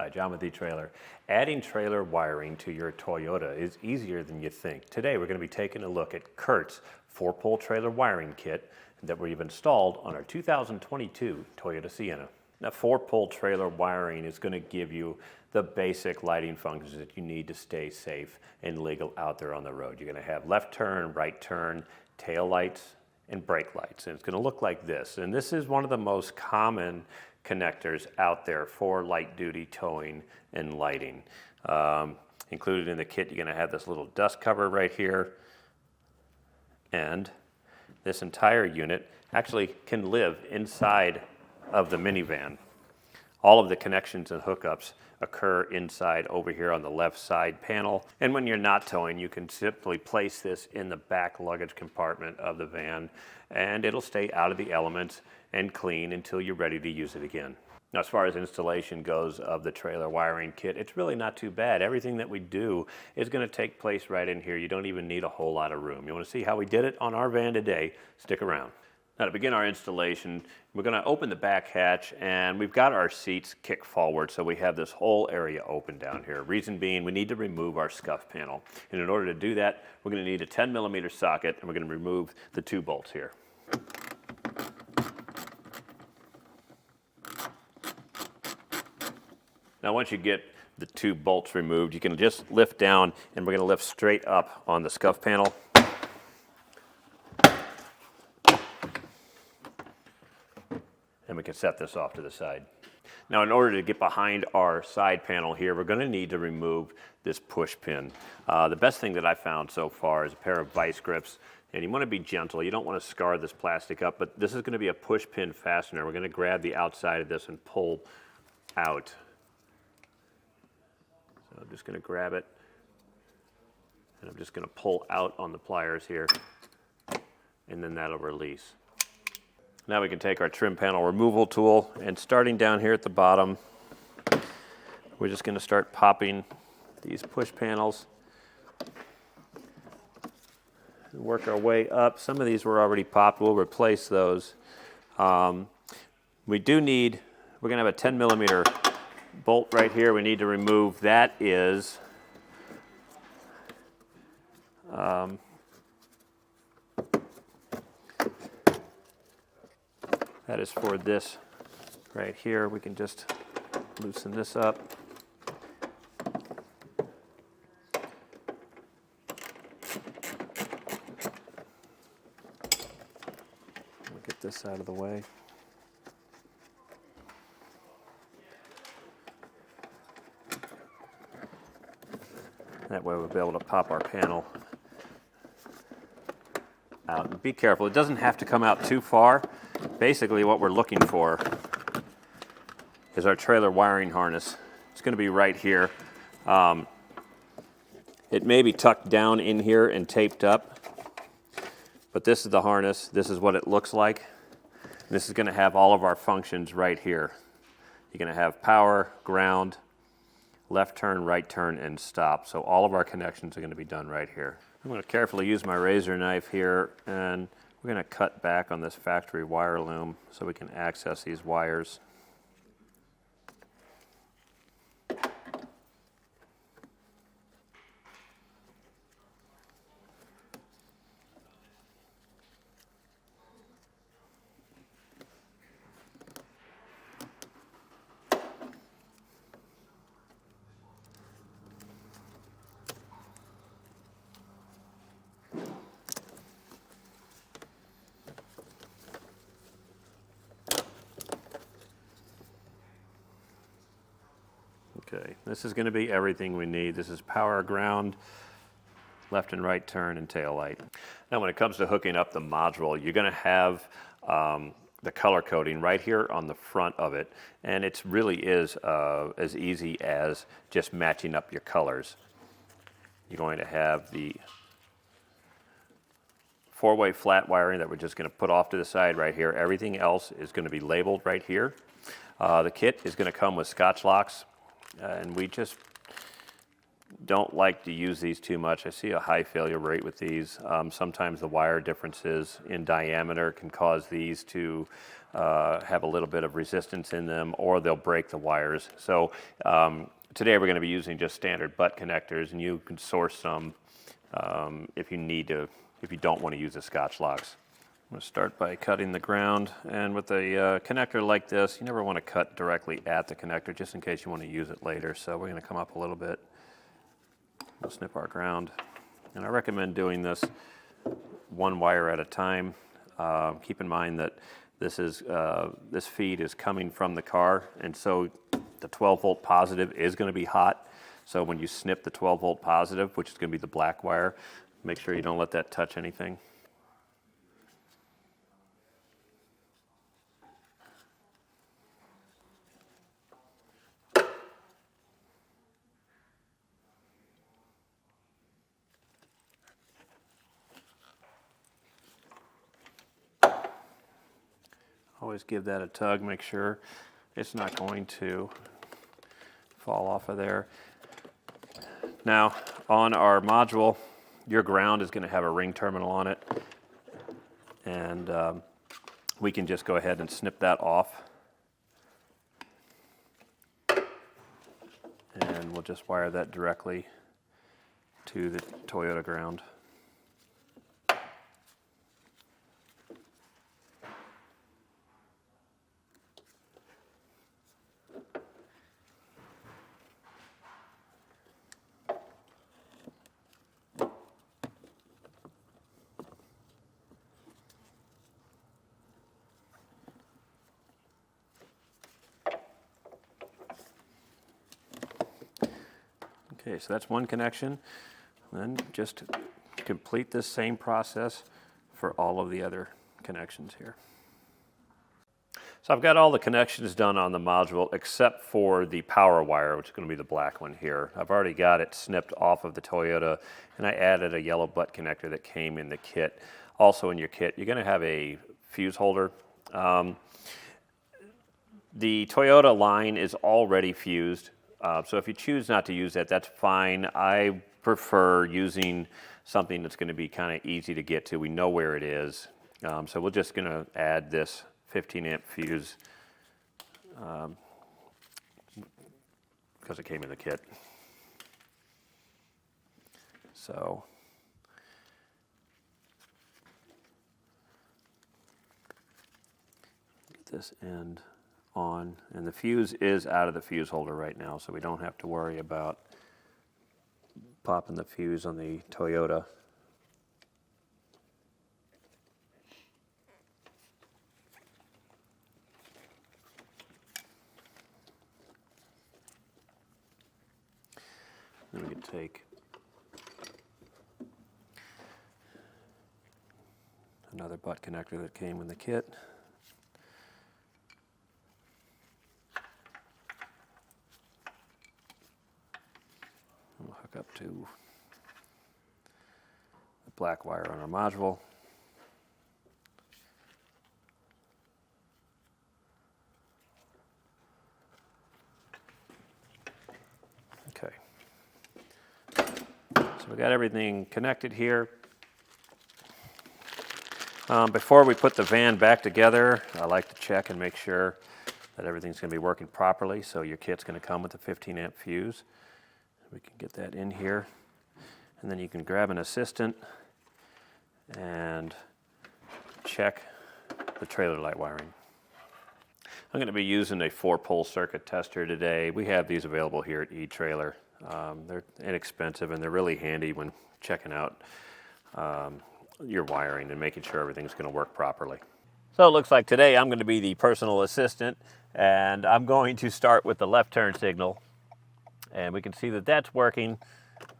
Hi, John with eTrailer. Adding trailer wiring to your Toyota is easier than you think. Today we're going to be taking a look at Curt's 4-pole trailer wiring kit that we've installed on our 2022 Toyota Sienna. Now, 4-pole trailer wiring is going to give you the basic lighting functions that you need to stay safe and legal out there on the road. You're going to have left turn, right turn, tail lights, and brake lights. And it's going to look like this. And this is one of the most common connectors out there for light duty towing and lighting. Included in the kit, you're going to have this little dust cover right here. And this entire unit actually can live inside of the minivan. All of the connections and hookups occur inside over here on the left side panel. And when you're not towing, you can simply place this in the back luggage compartment of the van, and it'll stay out of the elements and clean until you're ready to use it again. Now, as far as installation goes of the trailer wiring kit, it's really not too bad. Everything that we do is going to take place right in here. You don't even need a whole lot of room. You want to see how we did it on our van today? Stick around. Now, to begin our installation, we're going to open the back hatch, and we've got our seats kicked forward, so we have this whole area open down here. Reason being, we need to remove our scuff panel. And in order to do that, we're going to need a 10mm socket, and we're going to remove the 2 bolts here. Now, once you get the 2 bolts removed, you can just lift down, and we're going to lift straight up on the scuff panel. And we can set this off to the side. Now, in order to get behind our side panel here, we're going to need to remove this push pin. The best thing that I found so far is a pair of vice grips, and you want to be gentle. You don't want to scar this plastic up, but this is going to be a push pin fastener. We're going to grab the outside of this and pull out. So I'm just going to grab it, and I'm just going to pull out on the pliers here, and then that'll release. Now we can take our trim panel removal tool, and starting down here at the bottom, we're just going to start popping these push panels and work our way up. Some of these were already popped. We'll replace those. We're going to have a 10mm bolt right here we need to remove. That is for this right here. We can just loosen this up. We'll get this out of the way. That way we'll be able to pop our panel out. And be careful, it doesn't have to come out too far. Basically what we're looking for is our trailer wiring harness. It's going to be right here. It may be tucked down in here and taped up, but this is the harness. This is what it looks like. And this is going to have all of our functions right here. You're going to have power, ground, left turn, right turn, and stop. So all of our connections are going to be done right here. I'm going to carefully use my razor knife here, and we're going to cut back on this factory wire loom so we can access these wires. Okay, this is going to be everything we need. This is power, ground, left and right turn, and tail light. Now, when it comes to hooking up the module, you're going to have the color coding right here on the front of it, and it really is as easy as just matching up your colors. You're going to have the 4-way flat wiring that we're just going to put off to the side right here. Everything else is going to be labeled right here. The kit is going to come with Scotch locks. And we just don't like to use these too much. I see a high failure rate with these. Sometimes the wire differences in diameter can cause these to have a little bit of resistance in them, or they'll break the wires. So today we're going to be using just standard butt connectors, and you can source some if you need to, if you don't want to use the Scotch locks. I'm going to start by cutting the ground, and with a connector like this, you never want to cut directly at the connector just in case you want to use it later. So we're going to come up a little bit. We'll snip our ground, and I recommend doing this one wire at a time. Keep in mind that this feed is coming from the car, and so the 12-volt positive is going to be hot. So when you snip the 12-volt positive, which is going to be the black wire, make sure you don't let that touch anything. Always give that a tug, make sure it's not going to fall off of there. Now, on our module, your ground is going to have a ring terminal on it, and we can just go ahead and snip that off. And we'll just wire that directly to the Toyota ground. Okay, so that's one connection. Then just complete this same process for all of the other connections here. So I've got all the connections done on the module except for the power wire, which is going to be the black one here. I've already got it snipped off of the Toyota, and I added a yellow butt connector that came in the kit. Also in your kit, you're going to have a fuse holder. The Toyota line is already fused. So if you choose not to use that, that's fine. I prefer using something that's going to be kind of easy to get to. We know where it is. So we're just going to add this 15 amp fuse because it came in the kit. So get this end on, and the fuse is out of the fuse holder right now, so we don't have to worry about popping the fuse on the Toyota. Then we can take another butt connector that came in the kit. We'll hook up to the black wire on our module. Okay. So we got everything connected here. Before we put the van back together, I like to check and make sure that everything's going to be working properly. So your kit's going to come with a 15 amp fuse. We can get that in here, and then you can grab an assistant and check the trailer light wiring. I'm going to be using a 4-pole circuit tester today. We have these available here at eTrailer. They're inexpensive, and they're really handy when checking out your wiring and making sure everything's going to work properly. So it looks like today I'm going to be the personal assistant, and I'm going to start with the left turn signal. And we can see that that's working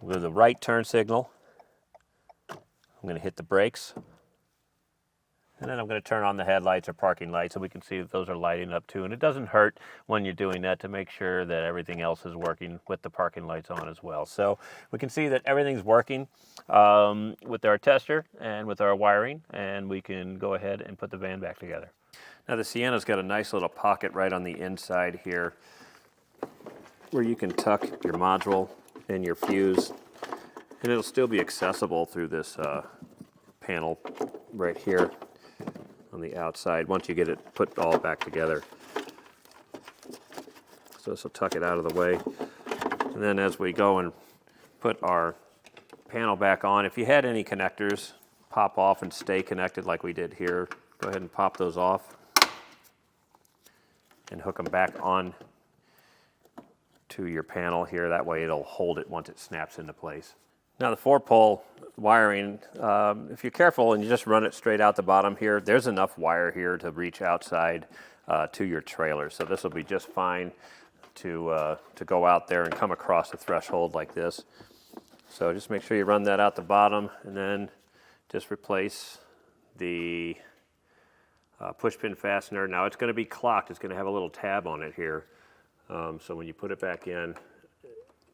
with the right turn signal. I'm going to hit the brakes. And then I'm going to turn on the headlights or parking lights, so we can see that those are lighting up too. And it doesn't hurt when you're doing that to make sure that everything else is working with the parking lights on as well. So we can see that everything's working with our tester and with our wiring, and we can go ahead and put the van back together. Now the Sienna's got a nice little pocket right on the inside here where you can tuck your module and your fuse, and it'll still be accessible through this panel right here on the outside once you get it put all back together. So this will tuck it out of the way. And then as we go and put our panel back on, if you had any connectors pop off and stay connected like we did here, go ahead and pop those off and hook them back on to your panel here. That way it'll hold it once it snaps into place. Now the 4-pole wiring, if you're careful and you just run it straight out the bottom here, there's enough wire here to reach outside to your trailer. So this will be just fine to go out there and come across the threshold like this. So just make sure you run that out the bottom, and then just replace the push pin fastener. Now it's going to be clocked. It's going to have a little tab on it here. So when you put it back in,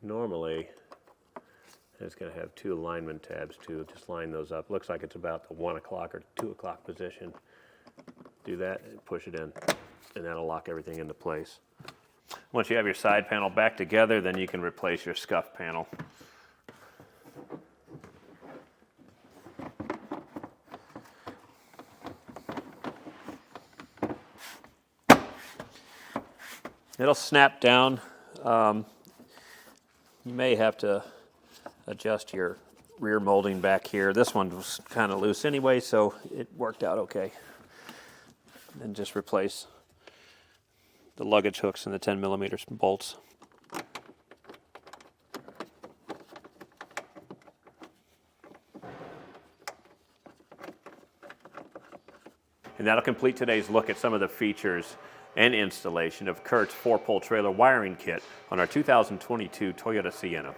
normally it's going to have 2 alignment tabs too. Just line those up. Looks like it's about the 1 o'clock or 2 o'clock position. Do that and push it in, and that'll lock everything into place. Once you have your side panel back together, then you can replace your scuff panel. It'll snap down. You may have to adjust your rear molding back here. This one was kind of loose anyway, so it worked out okay. And just replace the luggage hooks and the 10mm bolts. And that'll complete today's look at some of the features and installation of Curt's 4-pole trailer wiring kit on our 2022 Toyota Sienna.